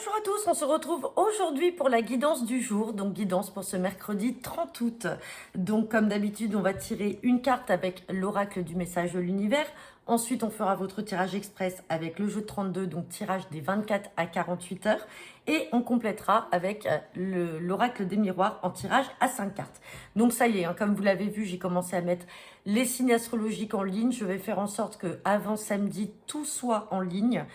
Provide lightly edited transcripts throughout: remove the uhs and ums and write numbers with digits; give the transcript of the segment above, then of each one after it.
Bonjour à tous, on se retrouve aujourd'hui pour la guidance du jour, donc guidance pour ce mercredi 30 août. Donc comme d'habitude, on va tirer une carte avec l'oracle du message de l'univers. Ensuite, on fera votre tirage express avec le jeu de 32, donc tirage des 24 à 48 heures. Et on complétera avec l'oracle des miroirs en tirage à 5 cartes. Donc ça y est, hein, comme vous l'avez vu, j'ai commencé à mettre les signes astrologiques en ligne. Je vais faire en sorte que avant samedi, tout soit en ligne.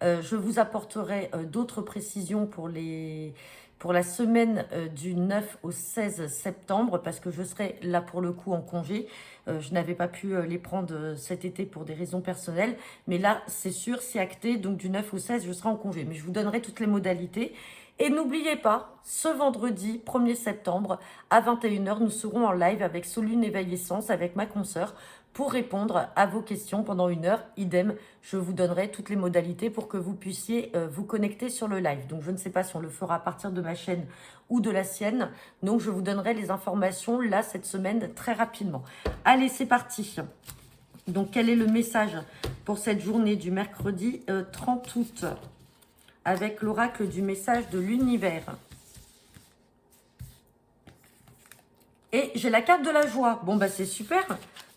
Je vous apporterai d'autres précisions pour la semaine du 9 au 16 septembre parce que je serai là pour le coup en congé. Je n'avais pas pu les prendre cet été pour des raisons personnelles. Mais là, c'est sûr, c'est acté. Donc du 9 au 16, je serai en congé. Mais je vous donnerai toutes les modalités. Et n'oubliez pas, ce vendredi 1er septembre à 21 h, nous serons en live avec Solune Éveil Essence, avec ma consoeur, pour répondre à vos questions pendant 1 heure. Idem, je vous donnerai toutes les modalités pour que vous puissiez vous connecter sur le live. Donc, je ne sais pas si on le fera à partir de ma chaîne ou de la sienne. Donc, je vous donnerai les informations là, cette semaine, très rapidement. Allez, c'est parti. Donc, quel est le message pour cette journée du mercredi 30 août avec l'oracle du message de l'univers? Et j'ai la carte de la joie. Bon, bah c'est super.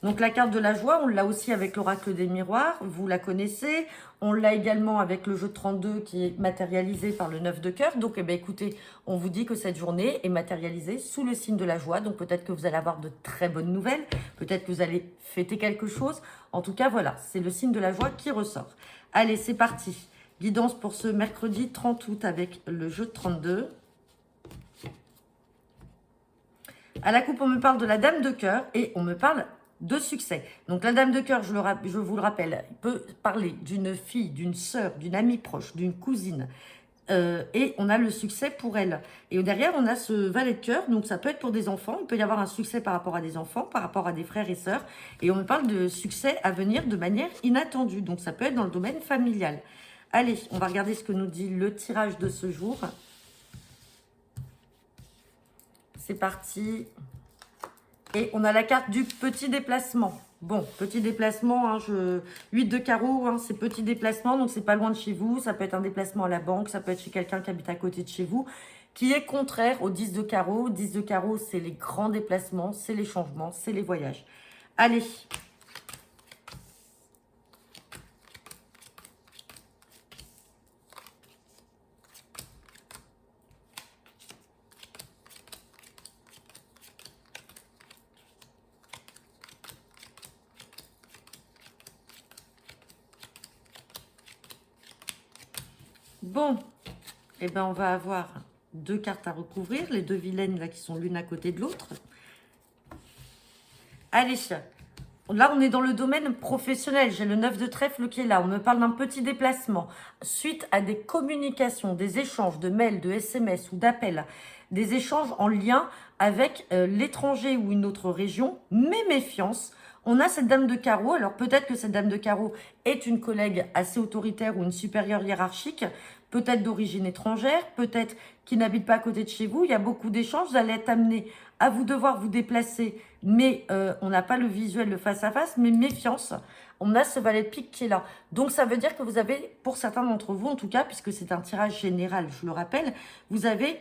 Donc la carte de la joie, on l'a aussi avec l'oracle des miroirs. Vous la connaissez. On l'a également avec le jeu de 32 qui est matérialisé par le 9 de cœur. Donc, eh bien, écoutez, on vous dit que cette journée est matérialisée sous le signe de la joie. Donc, peut-être que vous allez avoir de très bonnes nouvelles. Peut-être que vous allez fêter quelque chose. En tout cas, voilà, c'est le signe de la joie qui ressort. Allez, c'est parti. Guidance pour ce mercredi 30 août avec le jeu de 32. À la coupe, on me parle de la dame de cœur et on me parle de succès. Donc la dame de cœur, je vous le rappelle, peut parler d'une fille, d'une sœur, d'une amie proche, d'une cousine. Et on a le succès pour elle. Et derrière, on a ce valet de cœur. Donc ça peut être pour des enfants. Il peut y avoir un succès par rapport à des enfants, par rapport à des frères et sœurs. Et on me parle de succès à venir de manière inattendue. Donc ça peut être dans le domaine familial. Allez, on va regarder ce que nous dit le tirage de ce jour. C'est parti. Et on a la carte du petit déplacement. Bon, petit déplacement, hein, 8 de carreau, hein, c'est petit déplacement, donc c'est pas loin de chez vous. Ça peut être un déplacement à la banque, ça peut être chez quelqu'un qui habite à côté de chez vous, qui est contraire au 10 de carreau. 10 de carreau, c'est les grands déplacements, c'est les changements, c'est les voyages. Allez. Bon, eh ben on va avoir deux cartes à recouvrir, les deux vilaines là qui sont l'une à côté de l'autre. Allez, là on est dans le domaine professionnel, j'ai le 9 de trèfle qui est là, on me parle d'un petit déplacement, suite à des communications, des échanges de mails, de SMS ou d'appels, des échanges en lien avec l'étranger ou une autre région, mais méfiance. On a cette dame de carreau, alors peut-être que cette dame de carreau est une collègue assez autoritaire ou une supérieure hiérarchique, peut-être d'origine étrangère, peut-être qui n'habite pas à côté de chez vous. Il y a beaucoup d'échanges, vous allez être amené à vous devoir vous déplacer, mais on n'a pas le visuel, le face-à-face, mais méfiance. On a ce valet de pique qui est là. Donc ça veut dire que vous avez, pour certains d'entre vous en tout cas, puisque c'est un tirage général, je le rappelle, vous avez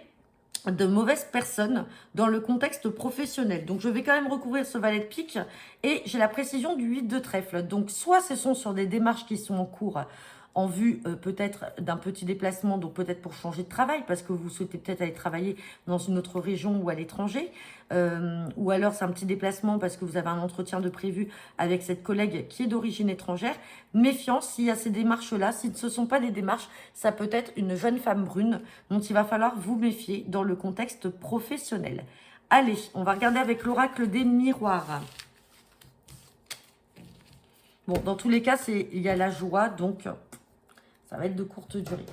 de mauvaises personnes dans le contexte professionnel. Donc, je vais quand même recouvrir ce valet de pique et j'ai la précision du 8 de trèfle. Donc, soit ce sont sur des démarches qui sont en cours en vue peut-être d'un petit déplacement, donc peut-être pour changer de travail, parce que vous souhaitez peut-être aller travailler dans une autre région ou à l'étranger, ou alors c'est un petit déplacement parce que vous avez un entretien de prévu avec cette collègue qui est d'origine étrangère. Méfiance, s'il y a ces démarches-là, si ce ne sont pas des démarches, ça peut être une jeune femme brune dont il va falloir vous méfier dans le contexte professionnel. Allez, on va regarder avec l'oracle des miroirs. Bon, dans tous les cas, il y a la joie, donc ça va être de courte durée.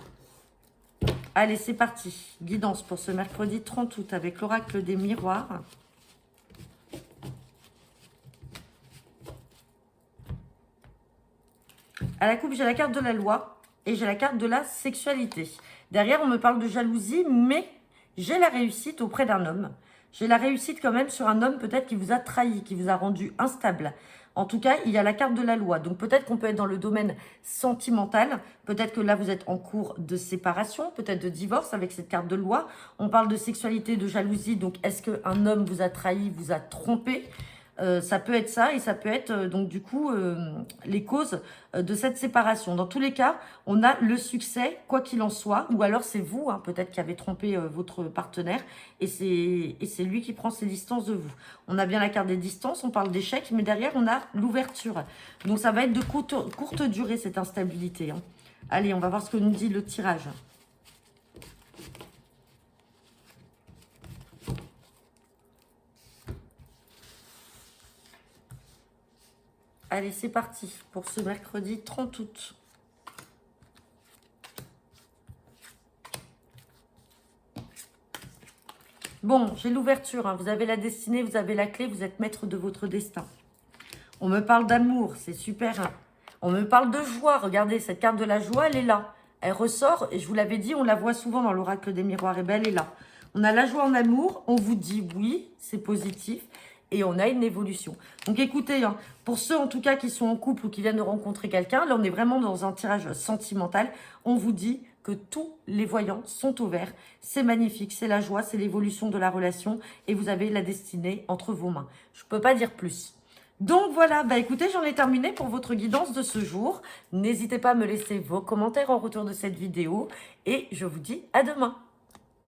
Allez, c'est parti. Guidance pour ce mercredi 30 août avec l'oracle des miroirs. À la coupe, j'ai la carte de la loi et j'ai la carte de la sexualité. Derrière, on me parle de jalousie, mais j'ai la réussite auprès d'un homme. J'ai la réussite quand même sur un homme peut-être qui vous a trahi, qui vous a rendu instable. En tout cas, il y a la carte de la loi. Donc peut-être qu'on peut être dans le domaine sentimental. Peut-être que là, vous êtes en cours de séparation, peut-être de divorce avec cette carte de loi. On parle de sexualité, de jalousie. Donc est-ce qu'un homme vous a trahi, vous a trompé? Ça peut être ça et ça peut être donc du coup les causes de cette séparation. Dans tous les cas, on a le succès, quoi qu'il en soit, ou alors c'est vous, hein, peut-être qui avez trompé votre partenaire et c'est lui qui prend ses distances de vous. On a bien la carte des distances, on parle d'échec, mais derrière on a l'ouverture. Donc ça va être de courte durée cette instabilité. Hein. Allez, on va voir ce que nous dit le tirage. Allez, c'est parti pour ce mercredi 30 août. Bon, j'ai l'ouverture. Hein. Vous avez la destinée, vous avez la clé, vous êtes maître de votre destin. On me parle d'amour, c'est super. Hein. On me parle de joie. Regardez, cette carte de la joie, elle est là. Elle ressort, et je vous l'avais dit, on la voit souvent dans l'oracle des miroirs, et bien elle est là. On a la joie en amour, on vous dit oui, c'est positif. Et on a une évolution. Donc écoutez, hein, pour ceux en tout cas qui sont en couple ou qui viennent de rencontrer quelqu'un, là on est vraiment dans un tirage sentimental. On vous dit que tous les voyants sont au vert. C'est magnifique, c'est la joie, c'est l'évolution de la relation et vous avez la destinée entre vos mains. Je ne peux pas dire plus. Donc voilà, bah écoutez, j'en ai terminé pour votre guidance de ce jour. N'hésitez pas à me laisser vos commentaires en retour de cette vidéo et je vous dis à demain.